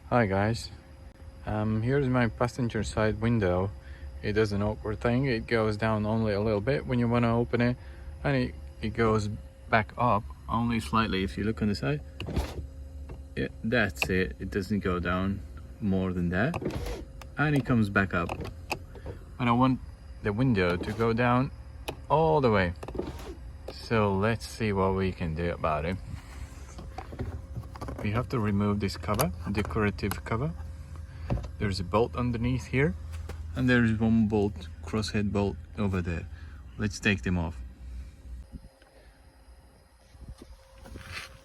Hi guys, here's my passenger side window. It does an awkward thing. It goes down only a little bit when you want to open it, and it goes back up only slightly if you look on the side. That's it. It doesn't go down more than that, and it comes back up. And I want the window to go down all the way. So let's see what we can do about it. We have to remove this cover, decorative cover. There's a bolt underneath here, and there's one bolt, crosshead bolt over there. Let's take them off.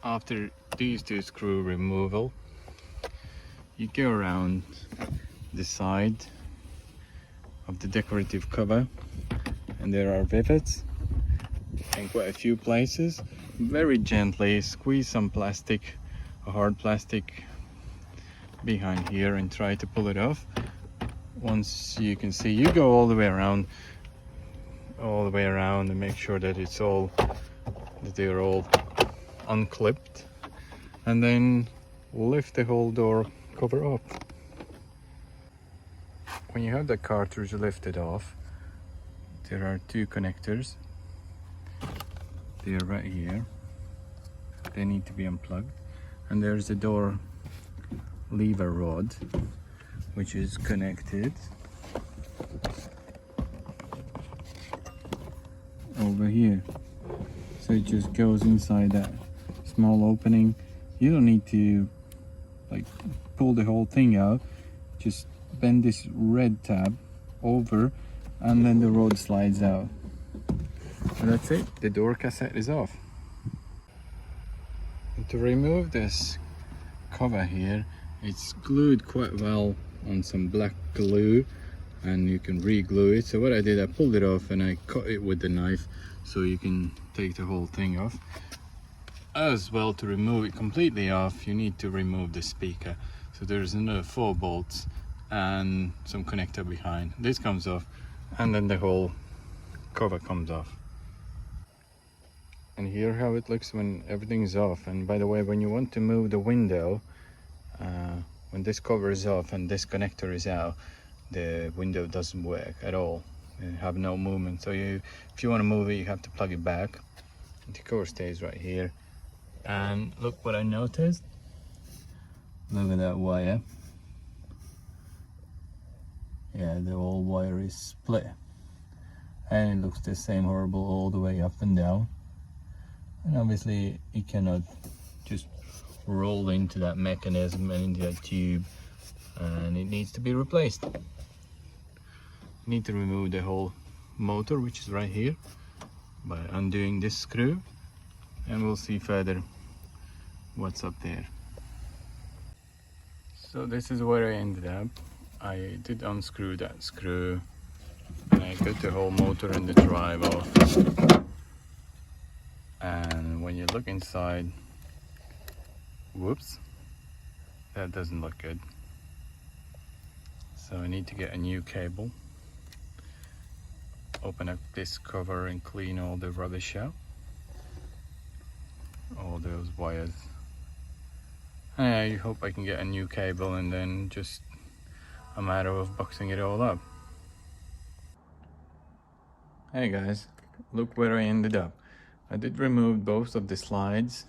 After these two screw removal, you go around the side of the decorative cover, and there are rivets in quite a few places. Very gently squeeze some plastic, a hard plastic behind here, and try to pull it off. Once you can see, you go all the way around and make sure that they're all unclipped, and then lift the whole door cover up. When you have the cartridge lifted off, there are two connectors. They are right here. They need to be unplugged, and there's the door lever rod, which is connected over here. So it just goes inside that small opening. You don't need to pull the whole thing out. Just bend this red tab over, and then the rod slides out. And that's it. The door cassette is off. And to remove this cover here, it's glued quite well on some black glue, and you can re-glue it. So what I did, I pulled it off and I cut it with the knife so you can take the whole thing off. As well, to remove it completely off, you need to remove the speaker. So there's another 4 bolts and some connector behind. This comes off, and then the whole cover comes off. And here how it looks when everything's off. And by the way, when you want to move the window, when this cover is off and this connector is out, the window doesn't work at all. You have no movement. So if you want to move it, you have to plug it back. The cover stays right here. And look what I noticed. Look at that wire. Yeah, the whole wire is split. And it looks the same horrible all the way up and down. And obviously it cannot just roll into that mechanism and into that tube, and it needs to be replaced. You need to remove the whole motor, which is right here, by undoing this screw, and we'll see further what's up there. So this is where I ended up. I did unscrew that screw, and I got the whole motor and the drive off. And when you look inside, whoops, that doesn't look good. So I need to get a new cable, open up this cover and clean all the rubbish out, all those wires. And I hope I can get a new cable, and then just a matter of boxing it all up. Hey guys, look where I ended up. I did remove both of the slides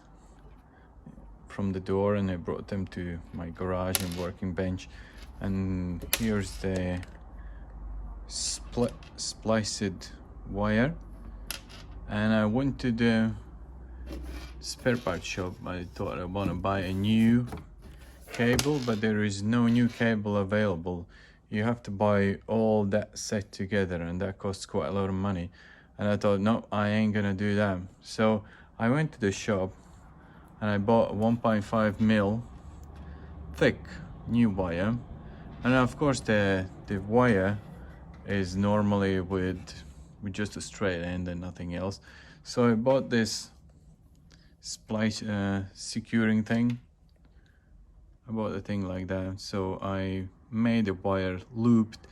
from the door, and I brought them to my garage and working bench. And here's the spliced wire. And I went to the spare parts shop. I thought I want to buy a new cable, but there is no new cable available. You have to buy all that set together, and that costs quite a lot of money. And I thought, no, I ain't gonna do that. So I went to the shop and I bought a 1.5 mil thick new wire. And of course the wire is normally with just a straight end and nothing else. So I bought this splice securing thing. I bought a thing like that. So I made the wire looped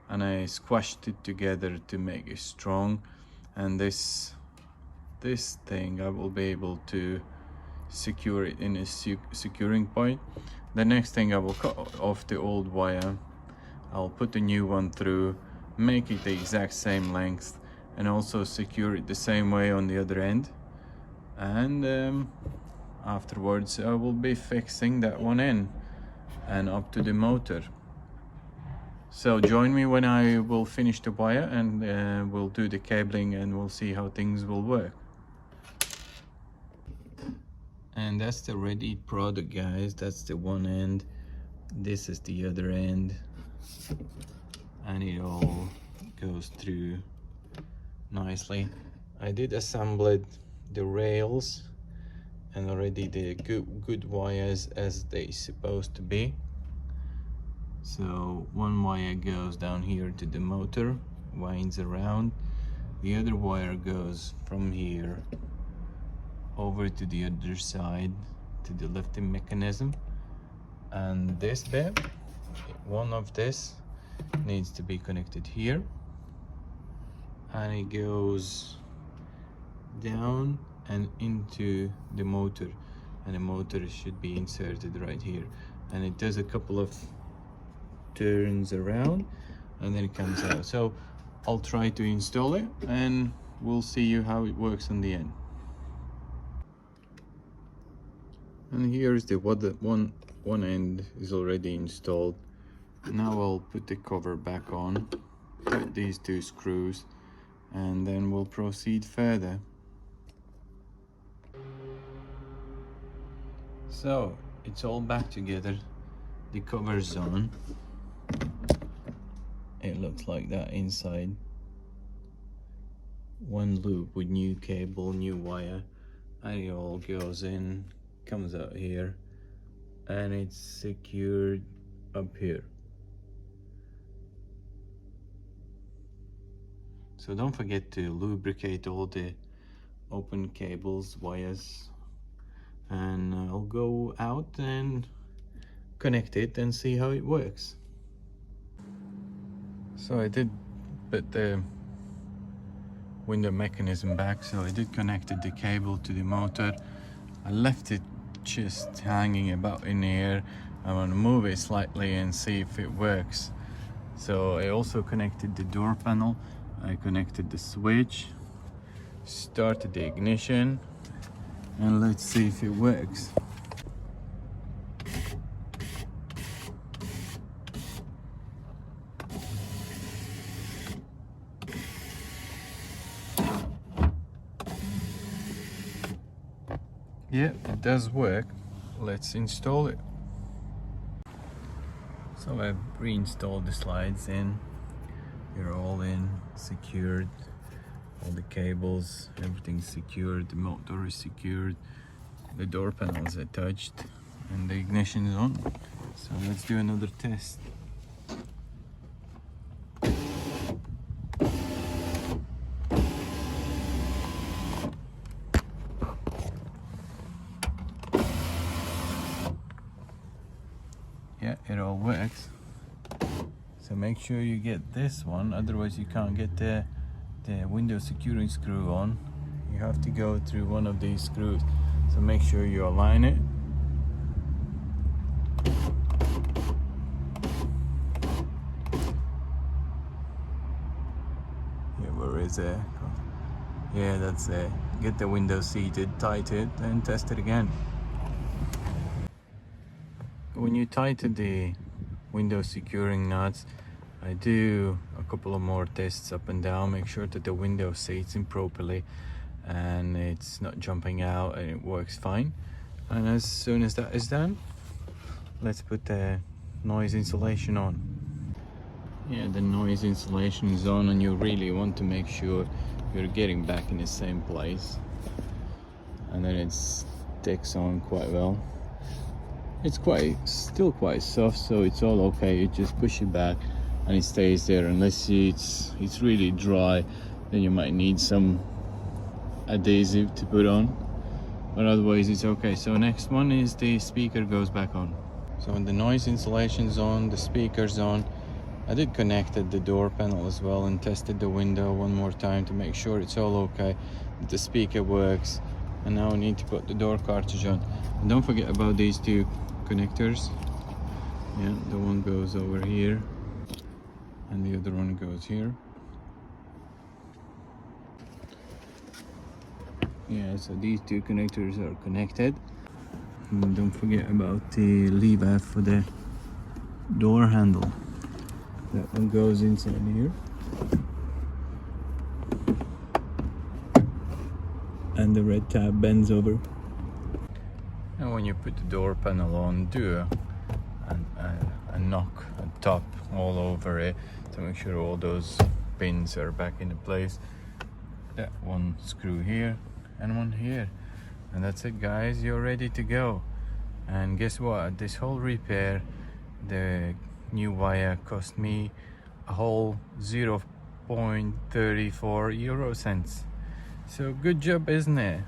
and I squashed it together to make it strong. And this thing, I will be able to secure it in a securing point. The next thing, I will cut off the old wire. I'll put the new one through, make it the exact same length, and also secure it the same way on the other end. And afterwards I will be fixing that one in and up to the motor. So join me when I will finish the wire, and we'll do the cabling, and we'll see how things will work. And that's the ready product, guys. That's the one end, this is the other end, and it all goes through nicely. I did assemble the rails and already the good wires as they supposed to be. So one wire goes down here to the motor, winds around. The other wire goes from here over to the other side to the lifting mechanism. And this bit, one of this needs to be connected here, and it goes down and into the motor, and the motor should be inserted right here, and it does a couple of turns around and then it comes out. So I'll try to install it and we'll see you how it works on the end. And here's the one end is already installed. Now I'll put the cover back on, put these two screws, and then we'll proceed further. So it's all back together, the cover's on. It looks like that inside. One loop with new cable, new wire, and it all goes in, comes out here, and it's secured up here. So don't forget to lubricate all the open cables, wires, and I'll go out and connect it and see how it works. So I did put the window mechanism back, so I did connected the cable to the motor. I left it just hanging about in the air. I want to move it slightly and see if it works. So I also connected the door panel, I connected the switch, started the ignition, and let's see if it works. Yeah, it does work. Let's install it. So I've reinstalled the slides in. They're all in, secured. All the cables, everything's secured. The motor is secured. The door panels are touched, and the ignition is on. So let's do another test. Yeah, it all works. So make sure you get this one, otherwise you can't get the window securing screw on. You have to go through one of these screws. So make sure you align it. Yeah, where is it? Yeah, that's it. Get the window seated, tighten it, and test it again. When you tighten the window securing nuts, I do a couple of more tests up and down, make sure that the window seats in properly and it's not jumping out and it works fine. And as soon as that is done, let's put the noise insulation on. Yeah, the noise insulation is on, and you really want to make sure you're getting back in the same place, and then it sticks on quite well. It's still quite soft, so it's all okay. You just push it back and it stays there, unless it's really dry, then you might need some adhesive to put on, but otherwise it's okay. So next one is the speaker goes back on. So when the noise insulation's on, the speaker's on, I did connected the door panel as well and tested the window one more time to make sure it's all okay, that the speaker works. And now I need to put the door cartridge on. And don't forget about these two connectors. Yeah, the one goes over here and the other one goes here. Yeah, so these two connectors are connected. And don't forget about the lever for the door handle. That one goes inside here. And the red tab bends over. And when you put the door panel on, do a knock, a top all over it to make sure all those pins are back into place. That one screw here and one here, and that's it, guys. You're ready to go. And guess what? This whole repair, the new wire cost me a whole 0.34 euro cents. So good job, isn't it?